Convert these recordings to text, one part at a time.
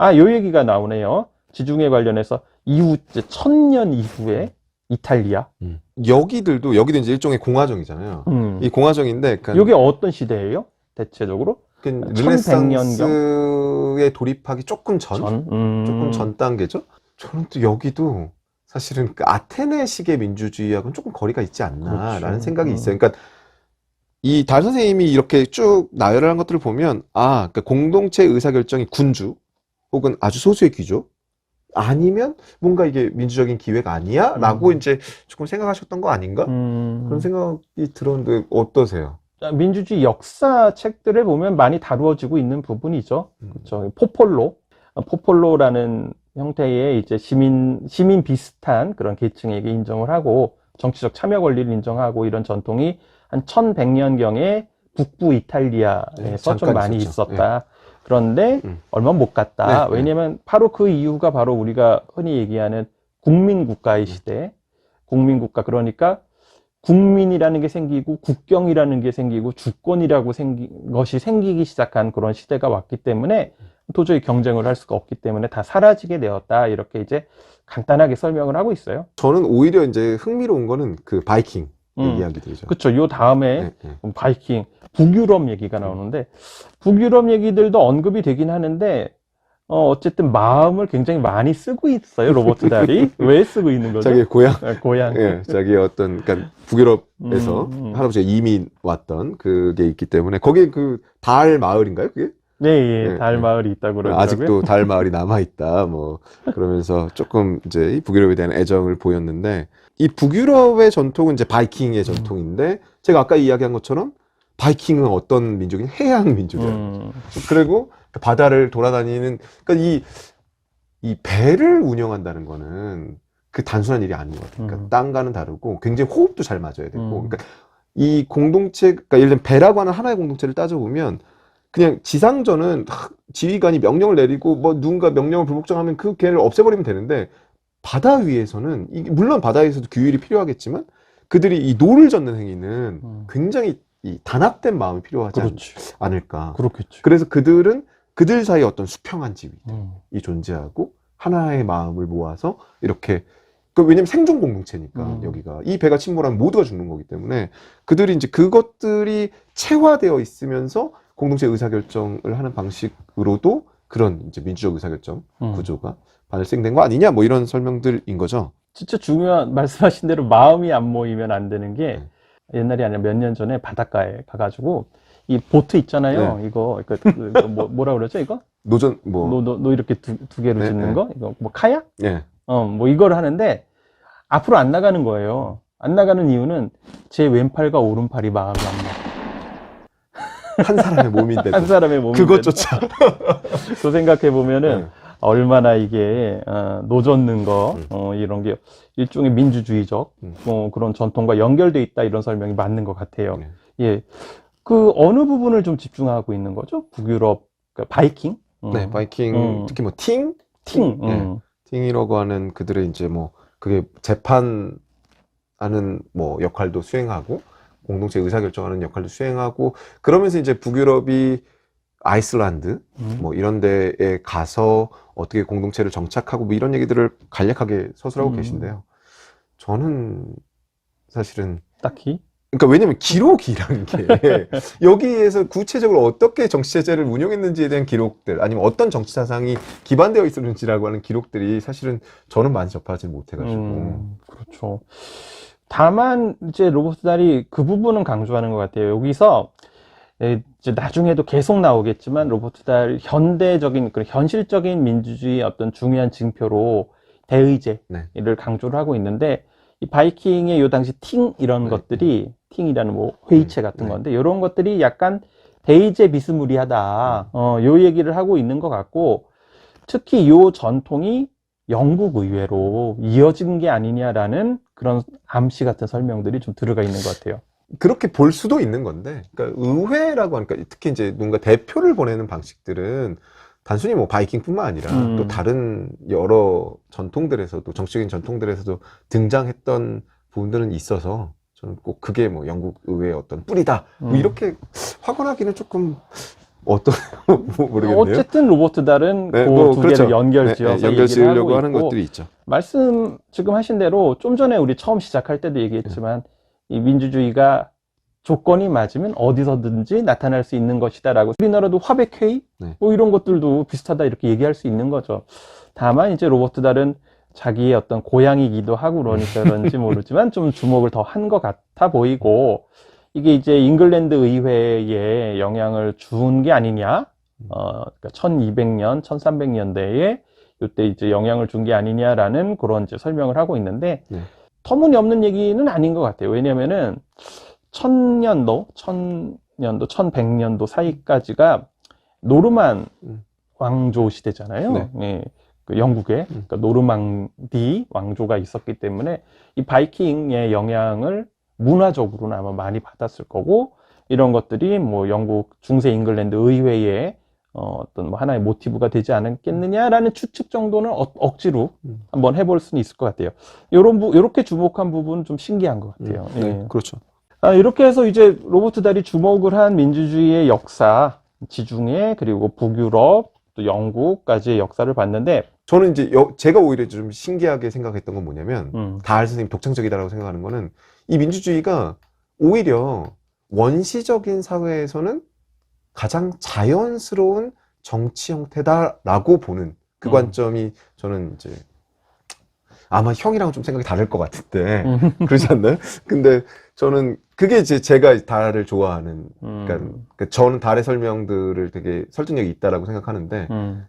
요 얘기가 나오네요. 지중해 관련해서 이후, 이제 1000년 이후에 이탈리아. 여기도 이제 일종의 공화정이잖아요. 이 공화정인데, 이게 어떤 시대예요? 대체적으로? 1100년경? 르네상스에 돌입하기 조금 조금 전 단계죠. 저는 또 여기도 사실은 그 아테네식의 민주주의하고는 조금 거리가 있지 않나라는 그렇죠. 생각이 있어요. 그러니까 이 달 선생님이 이렇게 쭉 나열을 한 것들을 보면, 그러니까 공동체 의사결정이 군주 혹은 아주 소수의 귀족 아니면 뭔가 이게 민주적인 기회가 아니야? 라고 이제 조금 생각하셨던 거 아닌가? 그런 생각이 들었는데 어떠세요? 민주주의 역사 책들을 보면 많이 다루어지고 있는 부분이죠. 그렇죠. 포폴로라는 형태의 이제 시민 비슷한 그런 계층에게 인정을 하고 정치적 참여 권리를 인정하고 이런 전통이 한 1100년경에 북부 이탈리아에서 좀 많이 있었다. 그런데 얼마 못 갔다. 왜냐면 바로 그 이유가 바로 우리가 흔히 얘기하는 국민국가의 시대. 국민국가, 그러니까 국민이라는 게 생기고 국경이라는 게 생기고 주권이라고 것이 생기기 시작한 그런 시대가 왔기 때문에 도저히 경쟁을 할 수가 없기 때문에 다 사라지게 되었다. 이렇게 이제 간단하게 설명을 하고 있어요. 저는 오히려 이제 흥미로운 거는 그 바이킹 이야기들이죠. 그렇죠. 요 다음에 바이킹, 북유럽 얘기가 나오는데 북유럽 얘기들도 언급이 되긴 하는데 어쨌든 마음을 굉장히 많이 쓰고 있어요, 로버트 달이. 왜 쓰고 있는 거죠? 자기 고향. 고향. 예, 자기 어떤, 그러니까 북유럽에서 할아버지가 이민 왔던 그게 있기 때문에, 거기 그 달 마을인가요, 그게? 네, 달 마을이 있다고 그러더라고요. 아직도 달 마을이 남아있다, 뭐, 그러면서 조금 이제 이 북유럽에 대한 애정을 보였는데, 이 북유럽의 전통은 이제 바이킹의 전통인데, 제가 아까 이야기한 것처럼, 바이킹은 어떤 민족이냐? 해양 민족이에요. 그리고 바다를 돌아다니는, 그러니까 이 배를 운영한다는 거는 그 단순한 일이 아닌 것 같아요. 그러니까 땅과는 다르고 굉장히 호흡도 잘 맞아야 되고, 그러니까 이 공동체, 그러니까 예를 들면 배라고 하는 하나의 공동체를 따져보면 그냥 지상전은 지휘관이 명령을 내리고 뭐 누군가 명령을 불복종하면 그 걔를 없애버리면 되는데, 바다 위에서는 물론 바다에서도 규율이 필요하겠지만 그들이 이 노를 젓는 행위는 굉장히 이 단합된 마음이 필요하지 않을까. 그렇겠죠. 그래서 그들 사이에 어떤 수평한 지위들이 존재하고 하나의 마음을 모아서 이렇게, 왜냐면 생존 공동체니까 여기가 이 배가 침몰하면 모두가 죽는 거기 때문에 그들이 이제 그것들이 체화되어 있으면서 공동체 의사결정을 하는 방식으로도 그런 이제 민주적 의사결정 구조가 발생된 거 아니냐, 뭐 이런 설명들인 거죠. 진짜 중요한, 말씀하신 대로 마음이 안 모이면 안 되는 게 옛날이 아니라 몇 년 전에 바닷가에 가가지고 이 보트 있잖아요. 이거 뭐라 그러죠, 이거? 노전 뭐 노 이렇게 두 개로 짓는 거? 이거 뭐 카약? 네. 뭐 이걸 하는데 앞으로 안 나가는 거예요. 안 나가는 이유는 제 왼팔과 오른팔이 마음이 안 맞아. 한 사람의 몸인데 한 사람의 몸인데 그것조차 그 생각해 보면은 얼마나 이게 노젓는 거 이런 게 일종의 민주주의적 그런 전통과 연결돼 있다, 이런 설명이 맞는 것 같아요. 예, 그 어느 부분을 좀 집중하고 있는 거죠? 북유럽 바이킹? 네, 바이킹 특히 뭐 팅이라고 하는 그들의 이제 뭐 그게 재판하는 뭐 역할도 수행하고 공동체 의사결정하는 역할도 수행하고, 그러면서 이제 북유럽이 아이슬란드 뭐 이런 데에 가서 어떻게 공동체를 정착하고 뭐 이런 얘기들을 간략하게 서술하고 계신데요. 저는 사실은 딱히, 그러니까 왜냐면 기록이라는 게 여기에서 구체적으로 어떻게 정치체제를 운영했는지에 대한 기록들, 아니면 어떤 정치 사상이 기반되어 있었는지라고 하는 기록들이 사실은 저는 많이 접하지 못해가지고. 그렇죠. 다만 이제 로버트 달이 그 부분은 강조하는 것 같아요. 여기서 이제 나중에도 계속 나오겠지만 로버트 달 현대적인 그런 현실적인 민주주의의 어떤 중요한 징표로 대의제를 강조를 하고 있는데, 이 바이킹의 요 당시 팅 이런 것들이, 팅이라는 뭐 회의체 같은 건데, 이런 것들이 약간 대의제 비스무리하다, 요 얘기를 하고 있는 것 같고, 특히 요 전통이 영국 의회로 이어진 게 아니냐라는 그런 암시 같은 설명들이 좀 들어가 있는 것 같아요. 그렇게 볼 수도 있는 건데, 그러니까 의회라고 하니까 특히 이제 뭔가 대표를 보내는 방식들은 단순히 뭐 바이킹뿐만 아니라 또 다른 여러 전통들에서도, 정치적인 전통들에서도 등장했던 부분들은 있어서 저는 꼭 그게 뭐 영국 의회의 어떤 뿌리다 뭐 이렇게 확언하기는 조금 어떤 모르겠네요. 어쨌든 로버트달은 네, 그 뭐 두 그렇죠. 개를 연결지어서 연결 얘기를 지으려고 하고 하는 있고, 것들이 있죠. 말씀 지금 하신 대로 좀 전에 우리 처음 시작할 때도 얘기했지만 이 민주주의가 조건이 맞으면 어디서든지 나타날 수 있는 것이다라고, 우리나라도 화백회의 네. 뭐 이런 것들도 비슷하다 이렇게 얘기할 수 있는 거죠. 다만 이제 로버트달은 자기의 어떤 고향이기도 하고 그러니까 그런지 모르지만 좀 주목을 더 한 것 같아 보이고, 이게 이제 잉글랜드 의회에 영향을 준 게 아니냐, 그러니까 1200년, 1300년대에 이때 이제 영향을 준 게 아니냐라는 그런 이제 설명을 하고 있는데, 네. 터무니없는 얘기는 아닌 것 같아요. 왜냐면은 1000년도, 1100년도 사이까지가 노르만 왕조 시대잖아요. 네. 예, 그 영국에 그러니까 노르망디 왕조가 있었기 때문에 이 바이킹의 영향을 문화적으로는 아마 많이 받았을 거고, 이런 것들이 뭐 영국 중세 잉글랜드 의회의 어떤 뭐 하나의 모티브가 되지 않았겠느냐라는 추측 정도는 억지로 한번 해볼 수는 있을 것 같아요. 요렇게 주목한 부분은 좀 신기한 것 같아요. 네, 예. 그렇죠. 이렇게 해서 이제 로버트 달이 주목을 한 민주주의의 역사, 지중해, 그리고 북유럽, 또 영국까지의 역사를 봤는데, 저는 이제 제가 오히려 좀 신기하게 생각했던 건 뭐냐면, 다알 선생님 독창적이다라고 생각하는 거는, 이 민주주의가 오히려 원시적인 사회에서는 가장 자연스러운 정치 형태다라고 보는 그 관점이 저는 이제 아마 형이랑 좀 생각이 다를 것 같은데 그러지 않나요? 근데 저는 그게 이제 제가 달을 좋아하는, 그러니까 저는 달의 설명들을 되게 설득력이 있다라고 생각하는데,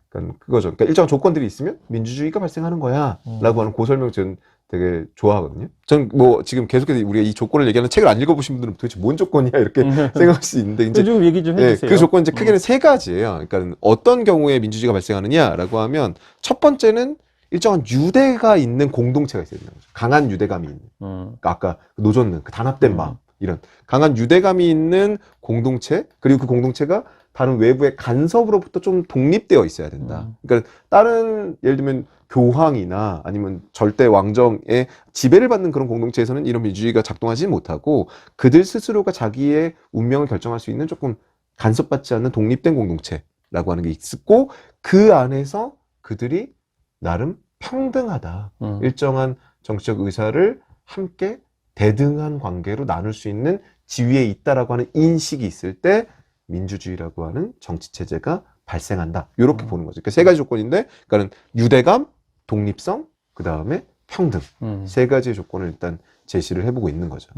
그러니까 그거죠. 그러니까 일정한 조건들이 있으면 민주주의가 발생하는 거야라고 하는 그 설명 저는 되게 좋아하거든요. 저는 뭐 지금 계속해서 우리가 이 조건을 얘기하는 책을 안 읽어보신 분들은 도대체 뭔 조건이야 이렇게 생각할 수 있는데, 이제 좀 얘기 좀 해주세요. 그 조건 이제 크게는 세 가지예요. 그러니까 어떤 경우에 민주주의가 발생하느냐라고 하면, 첫 번째는 일정한 유대가 있는 공동체가 있어야 된다는 거죠. 강한 유대감이 있는. 그러니까 아까 노젓는 그 단합된 마음, 이런 강한 유대감이 있는 공동체, 그리고 그 공동체가 다른 외부의 간섭으로부터 좀 독립되어 있어야 된다. 그러니까 다른 예를 들면 교황이나 아니면 절대 왕정의 지배를 받는 그런 공동체에서는 이런 민주주의가 작동하지 못하고, 그들 스스로가 자기의 운명을 결정할 수 있는 조금 간섭받지 않는 독립된 공동체라고 하는 게 있고, 그 안에서 그들이 나름 평등하다. 일정한 정치적 의사를 함께 대등한 관계로 나눌 수 있는 지위에 있다라고 하는 인식이 있을 때 민주주의라고 하는 정치 체제가 발생한다. 이렇게 보는 거죠. 그러니까 세 가지 조건인데, 그러니까는 유대감, 독립성, 그 다음에 평등. 세 가지의 조건을 일단 제시를 해보고 있는 거죠.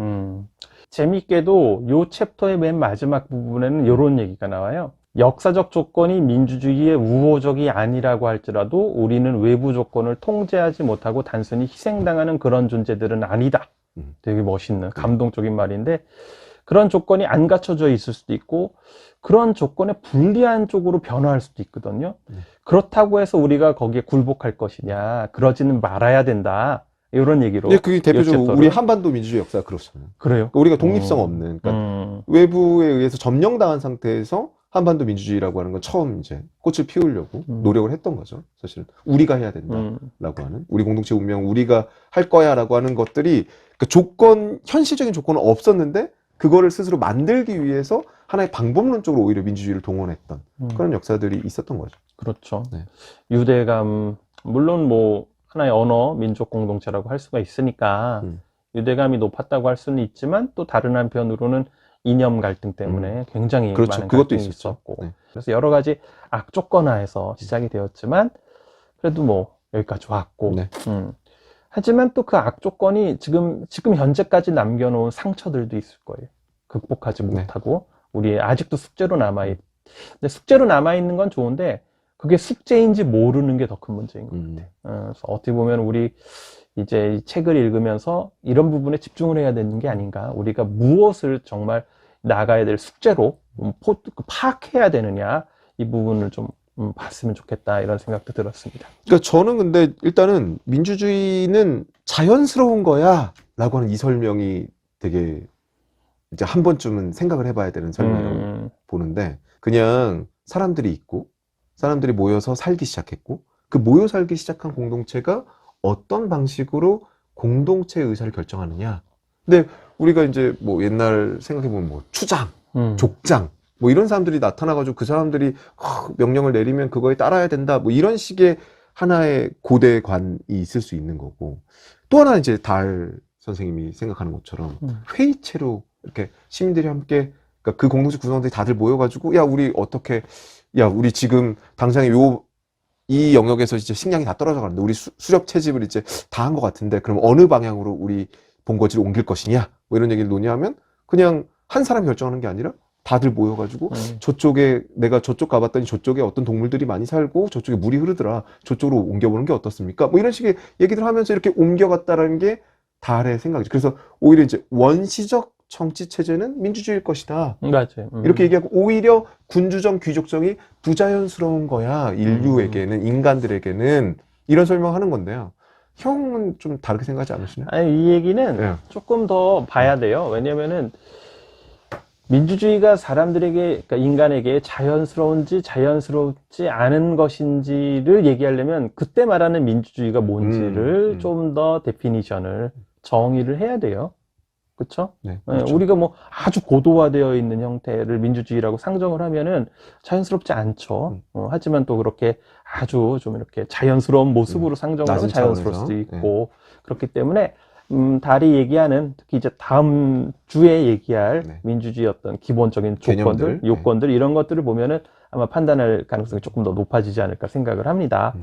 재밌게도 요 챕터의 맨 마지막 부분에는 이런 얘기가 나와요. 역사적 조건이 민주주의의 우호적이 아니라고 할지라도 우리는 외부 조건을 통제하지 못하고 단순히 희생당하는 그런 존재들은 아니다. 되게 멋있는 감동적인 말인데, 그런 조건이 안 갖춰져 있을 수도 있고 그런 조건에 불리한 쪽으로 변화할 수도 있거든요. 그렇다고 해서 우리가 거기에 굴복할 것이냐, 그러지는 말아야 된다, 이런 얘기로. 근데 그게 대표적으로 우리 한반도 민주주의 역사가 그렇잖아요. 그래요? 그러니까 우리가 독립성 없는, 그러니까 외부에 의해서 점령당한 상태에서 한반도 민주주의라고 하는 건 처음 이제 꽃을 피우려고 노력을 했던 거죠. 사실은 우리가 해야 된다라고 하는, 우리 공동체 운명 우리가 할 거야라고 하는 것들이, 그 조건, 현실적인 조건은 없었는데 그거를 스스로 만들기 위해서 하나의 방법론적으로 오히려 민주주의를 동원했던 그런 역사들이 있었던 거죠. 그렇죠. 네. 유대감, 물론 뭐 하나의 언어, 민족 공동체라고 할 수가 있으니까 유대감이 높았다고 할 수는 있지만, 또 다른 한편으로는 이념 갈등 때문에 굉장히 그렇죠. 많은 그것도 갈등이 있었죠. 있었고, 네. 그래서 여러 가지 악조건하에서 시작이 되었지만 그래도 뭐 여기까지 왔고, 네. 하지만 또 그 악조건이 지금 현재까지 남겨놓은 상처들도 있을 거예요. 극복하지 못하고 우리 아직도 숙제로 남아있. 근데 숙제로 남아있는 건 좋은데 그게 숙제인지 모르는 게 더 큰 문제인 것 같아요. 그래서 어떻게 보면 우리 이제 이 책을 읽으면서 이런 부분에 집중을 해야 되는 게 아닌가. 우리가 무엇을 정말 나가야 될 숙제로 파악해야 되느냐, 이 부분을 좀 봤으면 좋겠다, 이런 생각도 들었습니다. 그러니까 저는 근데 일단은 민주주의는 자연스러운 거야 라고 하는 이 설명이 되게 이제 한 번쯤은 생각을 해봐야 되는 설명이라고 보는데, 그냥 사람들이 있고 사람들이 모여서 살기 시작했고, 그 모여 살기 시작한 공동체가 어떤 방식으로 공동체의 의사를 결정하느냐. 근데 우리가 이제 뭐 옛날 생각해보면 뭐 추장, 족장, 뭐 이런 사람들이 나타나가지고 그 사람들이 명령을 내리면 그거에 따라야 된다. 뭐 이런 식의 하나의 고대관이 있을 수 있는 거고 또 하나 이제 달 선생님이 생각하는 것처럼 회의체로 이렇게 시민들이 함께 그러니까 그 공동체 구성원들이 다들 모여가지고 야 우리 어떻게 야 우리 지금 당장에 이 영역에서 이제 식량이 다 떨어져 가는데 우리 수렵 채집을 이제 다 한 것 같은데 그럼 어느 방향으로 우리 본거지를 옮길 것이냐 뭐 이런 얘기를 논의하면 그냥 한 사람이 결정하는 게 아니라 다들 모여가지고 저쪽에 내가 저쪽 가봤더니 저쪽에 어떤 동물들이 많이 살고 저쪽에 물이 흐르더라 저쪽으로 옮겨보는 게 어떻습니까? 뭐 이런 식의 얘기들 하면서 이렇게 옮겨갔다라는 게 달의 생각이죠. 그래서 오히려 이제 원시적 정치 체제는 민주주의일 것이다. 맞아요. 이렇게 얘기하고 오히려 군주정 귀족정이 부자연스러운 거야. 인류에게는 인간들에게는 이런 설명하는 건데요. 형은 좀 다르게 생각하지 않으시나요? 아니, 이 얘기는 네. 조금 더 봐야 돼요. 왜냐면은 민주주의가 사람들에게, 그러니까 인간에게 자연스러운지 자연스럽지 않은 것인지를 얘기하려면 그때 말하는 민주주의가 뭔지를 좀 더 데피니션을 정의를 해야 돼요. 그렇죠? 네, 네, 그렇죠. 우리가 뭐 아주 고도화되어 있는 형태를 민주주의라고 상정을 하면은 자연스럽지 않죠. 하지만 또 그렇게 아주 좀 이렇게 자연스러운 모습으로 상정을 하면 낮은 자연스러울 차원에서. 수도 있고 그렇기 때문에 달이 얘기하는 특히 이제 다음 주에 얘기할 네. 민주주의 어떤 기본적인 개념들, 조건들, 요건들 이런 것들을 보면은 아마 판단할 가능성이 조금 더 높아지지 않을까 생각을 합니다.